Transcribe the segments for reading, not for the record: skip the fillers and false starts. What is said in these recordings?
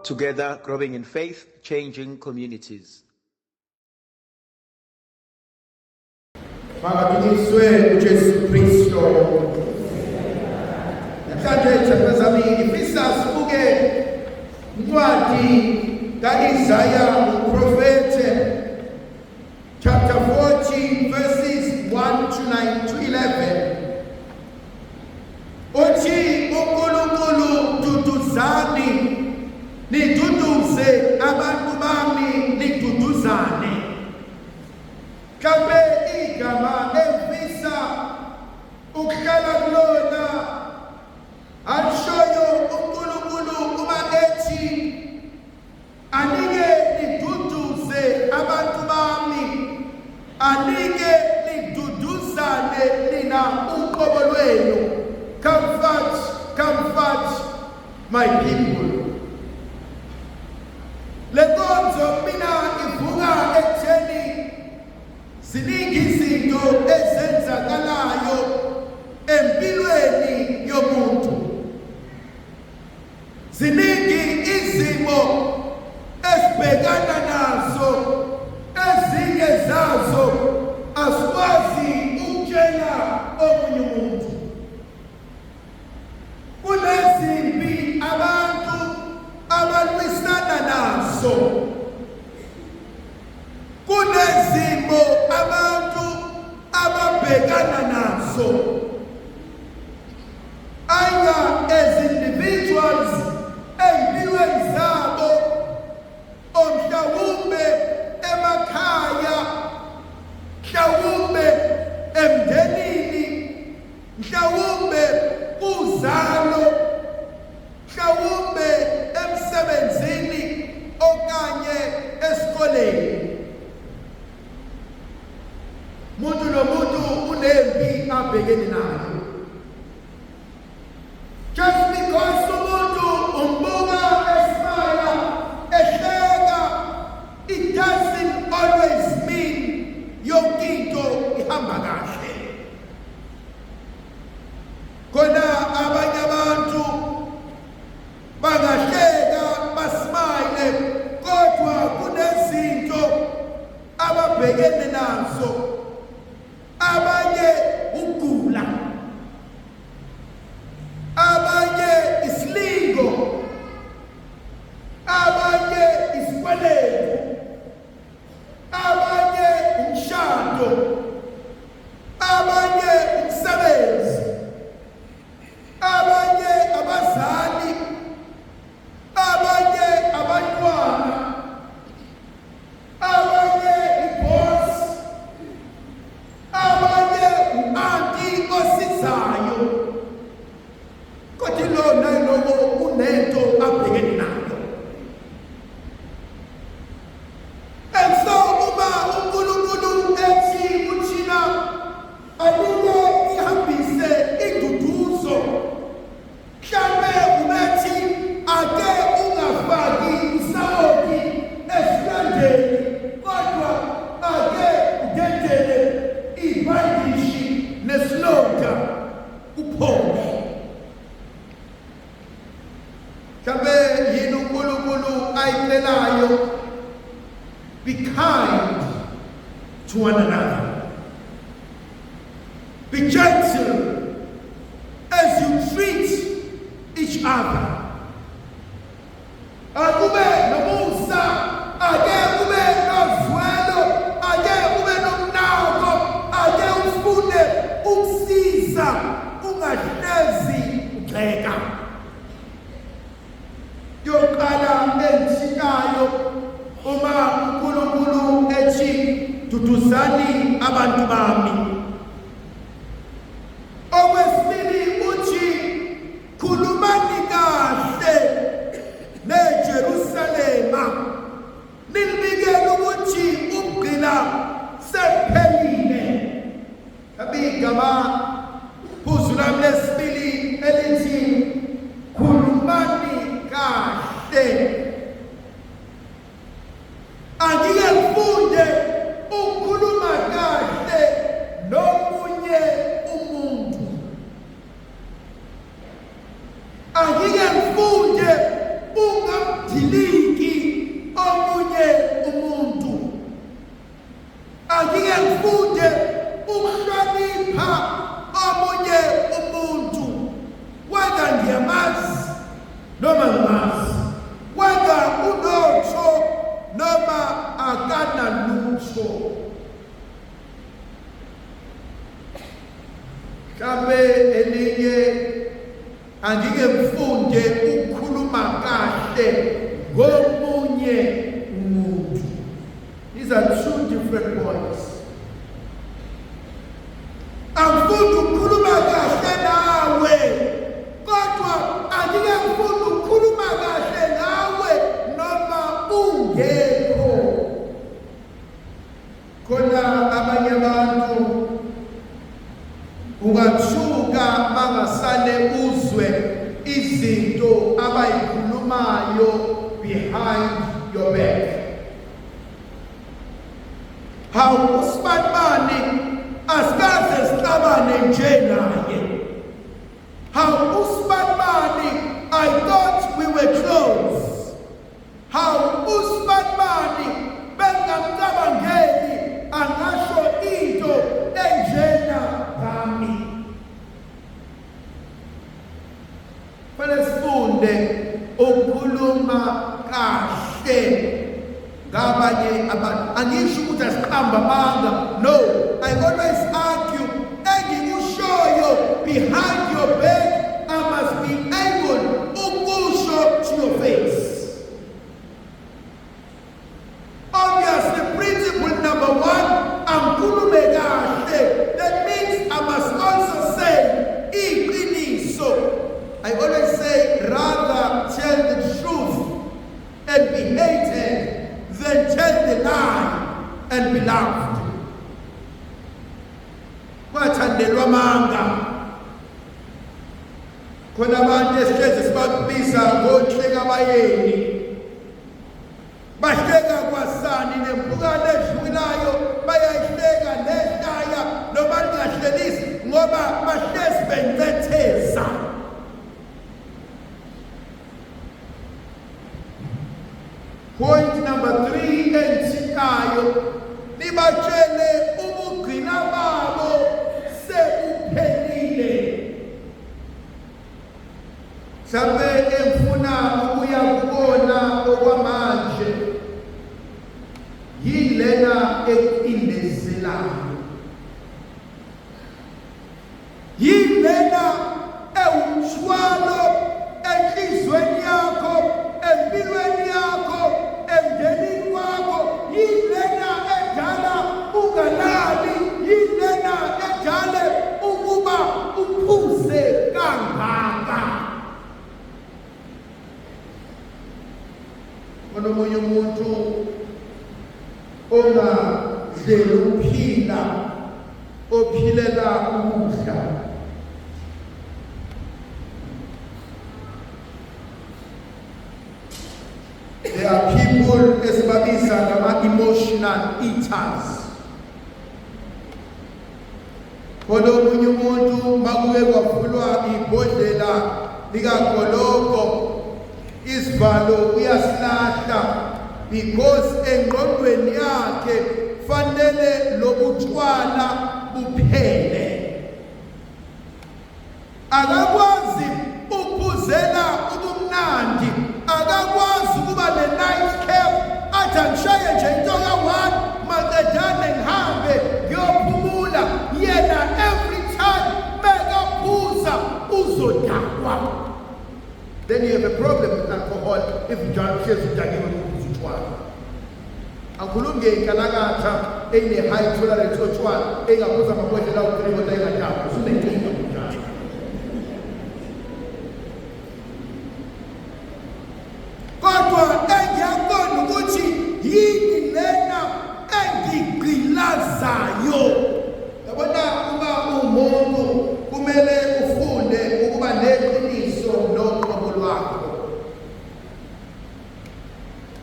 Together, growing in faith, changing communities. Makadunyiswe uJesu Kristu. Namhlanje thapezami ngifisa sibuke incwadi kaIsaya uprofete chapter 40 verses 1 to 9 to 11. Uthi uNkulunkulu duduzani niduduze abantu bami niduduzane. Kambe igama emfisa ukuhlala kulona alishoyo uNkulunkulu uma ethi anike niduduze abantu bami, anike niduduzane nina uqobo lwenu. Comfort my people. Lekonzo mina ivuka ekutheni ziningi izinto ezenzakalayo empilweni yomuntu. Ziningi izimo esibhekana nazo, ezinye zazo asikwazi ukutshela omunye umuntu. Kunezimpi abantu abalwisana nazo, kunezimo abantu ababhekana nazo. Either as individuals empilweni zabo, mhlawumbe emakhaya, mhlawumbe emndenini, mhlawumbe uzalo, mhlawumbe emsebenzini okanye esikoleni. Umuntu nomuntu unempi abhekene nayo. Just because umuntu umbuka esmile, ehleka, it doesn't always mean yonke into ihamba kahle. Kona abanye abantu bangahleka basmile kodwa kunezinto ababhekene nazo. Abanye ukugula, abanye isilingo, abanye isikweletu, abanye umshado, abanye umsebenzi, abanye abazali, abanye abantwana, abanye iboss, abanye u-anti osizayo. Kodwa lona lowo unento abhekene nayo. And so uma uNkulunkulu ethi uthina anike ihambise induduzo, mhlambe ubethi ake ungafaki isawoti esilandeni kodwa ake udedele ibhandishi nesilonda uphole. Mhlambe yini uNkulunkulu ayicelayo? Be kind to one another. Be gentle as you treat each other. Akube nomusa, ake kube novelo, ake kube nomnako, ake ufune ukusiza, ungahlezi ugxeka. Yoqala engishikayo uma uNkulunkulu ethi duduzani abantu bami. Okwesibili uthi khulumani kahle neJerusalema, nilibikele ukuthi ukugcina sephelile. Abigama phuzu lami lesibili elithi khulumani kahle. Angike ngifunde ukukhuluma kahle nomunye umuntu. Angike ngifunde ungamdili ungamhliki omunye umuntu. Angike ngifunde ukuhlonipha omunye umuntu, whether ngiyamazi noma ngimazi, whether unotho noma akanalutho. Mhlambe elinye angike ngifunde ukukhuluma kahle ngomunye umuntu. These are two different points. Angifunda ukukhuluma kahle nawe, kodwa angike ngifunda ukukhuluma kahle nawe noma ungekho. Khona abanye abantu ungathuka bangasale uzwe izinto abayikhulumayo behind your back. How usibanibani asikaze sihlabane nje naye. How usibanibani I thought we were close. How usibanibani bengamcabangeli angasho into enjena ngami. Fanele sifunde ukukhuluma kahle ngabanye abantu. Angisho ukuthi asiqamba amanga. No, I always argue, engikushoyo behind your back, I must be able ukusho to your face. Obviously, principle number one, angikhulume kahle. That means I must also say iqiniso. I always say, rather tell the truth and be hated than tell the lie and be loved. Kwathandelwa amanga. Khona abantu esihlezi sibabiza ngohleka abayeni. Bahleka kwasani nempukane edlulayo, bayayihleka nehlaya noma lingahlelisi ngoba bahlezi bencetheza. Point number 3 ensikayo, nibatshele ubugcina babo sebuphelile. Mhlambe emfuna ukuya kubona okwamanje yilena ekindezelayo, yilena ewumshwalo enhlizweni yakho, empilweni yakho, emndenini wakho, yilena edala ungalali, yilena edala ukuba uphuze kangaka. Omunye umuntu ongadleli ukuphila, ophilela ukudla. There are people esibabiza ngama-emotional eaters. Kodwa omunye umuntu makuke kwavulwa ibhodlela likagoloko, isivalo uyasilahla because engqondweni yakhe fanele lobutshwala buphele. Akakwazi ukuphuzela ubumnandi, akakwazi ukuba ne-night cap, athi angishaye nje into ka-1 maqedane ngihambe ngiyophumula. Yena every time bekaphuza uzodakwa. Then you have a problem with alcohol if you just udakiwe ukuphuza utshwala. Angikhulumi ngenkalakatha ene-high tolerance yotshwala engaphuza amabhodlela awu-3 kodwa engadakwa. Usunenkinga kunjalo. Kodwa engiyakubona ukuthi yini lena engigqilazayo. Yabona uma umuntu kumele ufunde ukuba neqiniso noqobo lwakho.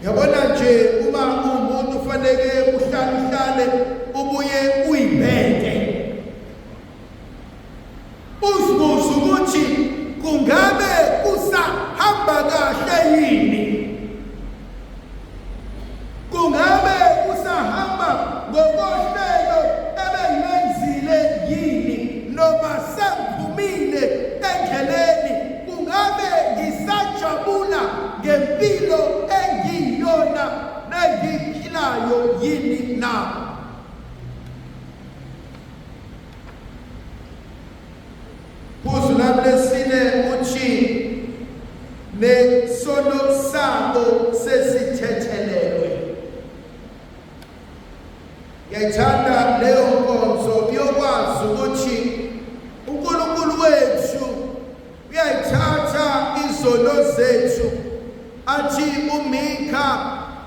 Yabona nje uma umuntu ufanele uhlale ubuye uyibheke. Uzibuze ukuthi kungabe usahamba kahle yini. nesono sabo sesithethelelwe. Ngiyayithanda leyo nkonzo yokwazi ukuthi uNkulunkulu wethu uyayithatha izono zethu athi uMikha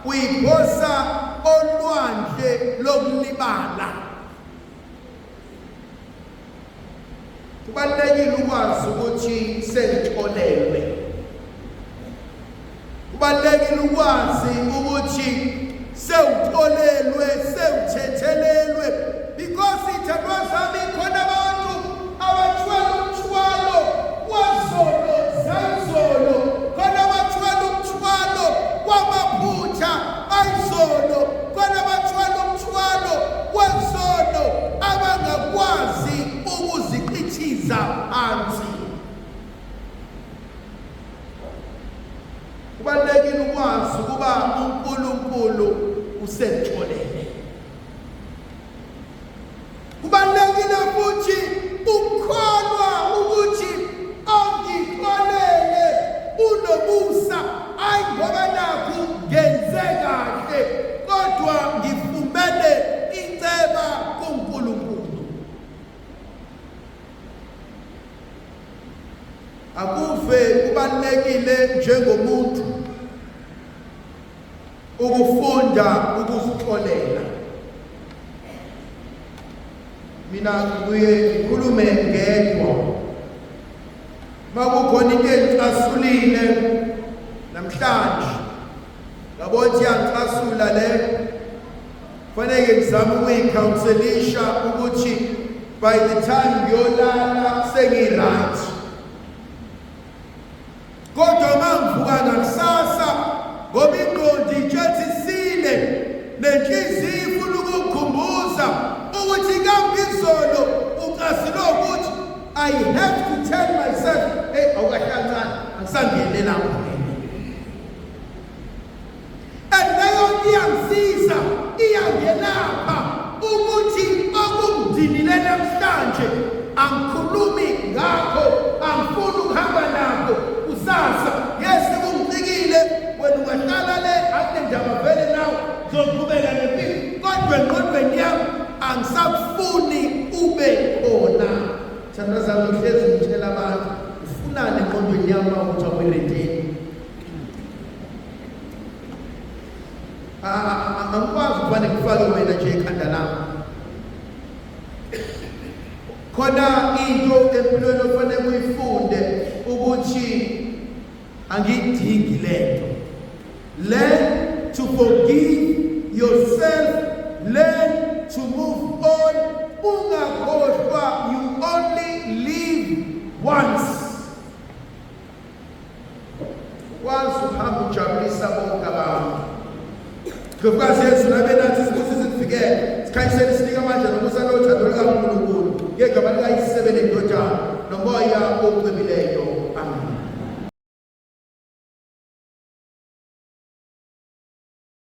uyiphosa olwandle lokulibala. Kubalulekile ukwazi ukuthi sengitholelwe. Kubalulekile ukwazi ukuthi sewutholelwe, sewuthethelelwe, because ithandwa zami khona abantu abathwala umthwalo wazono zayizolo, khona abathwala umthwalo wamaphutha ayizolo, khona abathwala umthwalo wezono abangakwazi ukuziqithiza phansi. Kubalulekile ukwazi ukuba uNkulunkulu usentholele. Kubalulekile futhi ukholwa ukuthi ongitholele unobusa, ayi ngoba nakho ngenze kahle kodwa ngifumene inceba kuNkulunkulu. Akuve kubalulekile njengomuntu ukufunda ukuzitholela. Mina kuye ngikhulume ngedwa. Makukhona into engiclasulile namhlanje, ngabona ukuthi yangiclasula le, kufanele ngizame ukuyicounselisha ukuthi by the time ngiyolala sengi-right. Kodwa mangivuka ngakusasa ngoba ingqondo itshethisile nenhliziyo ifuna ukukukhumbuza ukuthi kambe izolo ucasile ukuthi I have to tell myself, hey, awukahlancane angisangene lapho. And leyo iyangisiza, iyangelapha ukuthi okungidinile namhlanje angikhulumi ngakho, angifuni ukuhamba nakho kusasa. Yes, kungicikile wena ungahlala le akunendaba vele nawe zoqhubeka nempilo, kodwa engqondweni yami angisafuni ube khona. Thanda zami hlezi ngitshela abantu ufunani engqondweni yami ukuthi awuyiredeni. Angikwazi ukuba ngifake wena nje ekhanda lami. Khona into empilweni ofanele uyifunde ukuthi angiyidingi lento. Learn to forgive yourself, learn to move on. Ungakhohlwa, you only live once. Once uhamba ujabulisa bonke abantu. Ngokukazi Yesu nabe nathi sibuze sifikele, sikhanyisele sinika amandla nomusa nothando likaNkulunkulu. Ngegama likaYise sebele indodana nomoya oqwebileyo. Amen.